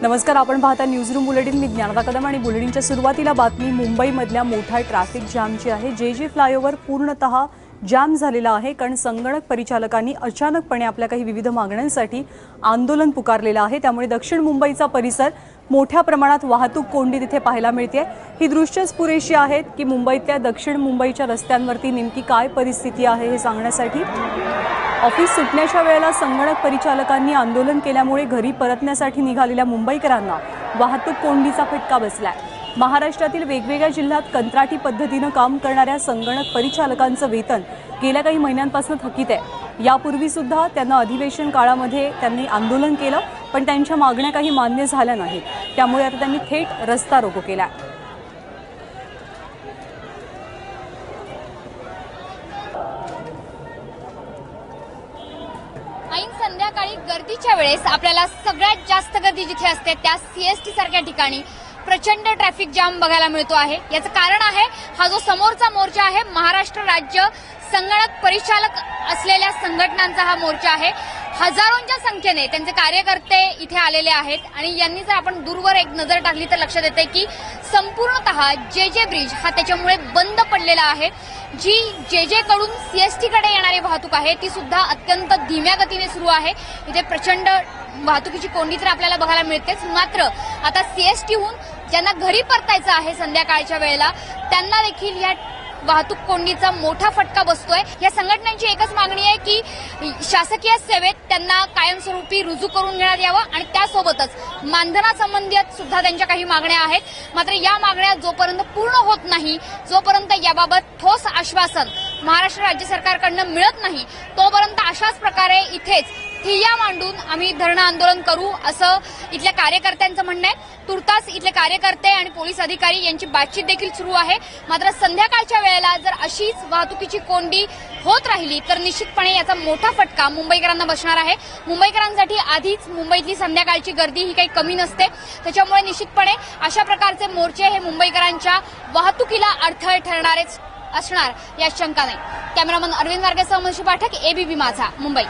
नमस्कार, आपण पाहता न्यूजरूम बुलेटिन. मी ज्ञानदा कदम आणि बुलेटिनच्या सुरुवातीला बातमी मुंबईमधल्या मोठ्या ट्रॅफिक जॅमची आहे. जे फ्लायओव्हर पूर्णतः जाम झालेला आहे, कारण संगणक परिचालकांनी अचानकपणे आपल्या काही विविध मागण्यांसाठी आंदोलन पुकारलेलं आहे. त्यामुळे दक्षिण मुंबईचा परिसर मोठ्या प्रमाणात वाहतूक कोंडी तिथे पाहायला मिळते. ही दृश्यच पुरेशी आहेत की मुंबईतल्या दक्षिण मुंबईच्या रस्त्यांवरती नेमकी काय परिस्थिती आहे हे सांगण्यासाठी. ऑफिस सुटण्याच्या वेळेला संगणक परिचालकांनी आंदोलन केल्यामुळे घरी परतण्यासाठी निघालेल्या मुंबईकरांना वाहतूक कोंडीचा फटका बसलाय. महाराष्ट्रातील वेगवेगळ्या जिल्ह्यात कंत्राटी पद्धतीनं काम करणाऱ्या संगणक परिचालकांचं वेतन गेल्या काही महिन्यांपासून थकीत आहे. यापूर्वी सुद्धा त्यांना अधिवेशन काळामध्ये त्यांनी आंदोलन केलं, पण त्यांच्या मागण्या काही मान्य झाल्या नाहीत. त्यामुळे आता त्यांनी थेट रस्ता रोको केला. ऐन संध्याकाळी गर्दीच्या वेळेस आपल्याला सगळ्यात जास्त गर्दी जिथे असते त्या सीएसटी सारख्या ठिकाणी प्रचंड ट्रॅफिक जाम बघायला मिळतो आहे. याचं कारण आहे हा जो समोरचा मोर्चा आहे, महाराष्ट्र राज्य संगणक परिचालक असलेल्या संघटनांचा हा मोर्चा आहे. हजारोंच्या संख्येने त्यांचे कार्यकर्ते इथे आलेले आहेत आणि यांनी जर आपण दूरवर एक नजर टाकली तर लक्षात येते की संपूर्णतः जे ब्रिज हा त्याच्यामुळे बंद पडलेला आहे. जी जे कडून सीएसटी कडे येणारी वाहतूक आहे ती सुद्धा अत्यंत धीम्या गतीने सुरू आहे. इथे प्रचंड वाहतुकीची कोंडी तर आपल्याला बघायला मिळतेच, मात्र आता सीएसटीहून ज्यांना घरी परतायचं आहे संध्याकाळच्या वेळेला त्यांना देखील या वाहतूक कोंडीचा मोठा फटका बसतोय. या संघटनांची एकच मागणी आहे की शासकीय सेवेत त्यांना कायमस्वरूपी रुजू करून घेण्यात यावं आणि त्यासोबतच मानधनासंबंधित सुद्धा त्यांच्या काही मागण्या आहेत. मात्र या मागण्या जोपर्यंत पूर्ण होत नाही, जोपर्यंत याबाबत ठोस आश्वासन महाराष्ट्र राज्य सरकारकडनं मिळत नाही, तोपर्यंत अशाच प्रकारे इथेच ठिय्या मांडून आम्ही धरणं आंदोलन करू असं इथल्या कार्यकर्त्यांचं म्हणणं आहे. तुर्तास इथले कार्यकर्ते आणि पोलीस अधिकारी यांची बातचीत देखील सुरू आहे. मात्र संध्याकाळच्या वेळेला जर अशीच वाहतुकीची कोंडी होत राहिली तर निश्चितपणे याचा मोठा फटका मुंबईकरांना बसणार आहे. मुंबईकरांसाठी आधीच मुंबईतली संध्याकाळची गर्दी ही काही कमी नसते, त्याच्यामुळे निश्चितपणे अशा प्रकारचे मोर्चे हे मुंबईकरांच्या वाहतुकीला अडथळे ठरणारेच असणार यात शंका नाही. कॅमेरामन अरविंद वार्गेसह मनशी पाठक, एबीपी माझा, मुंबई.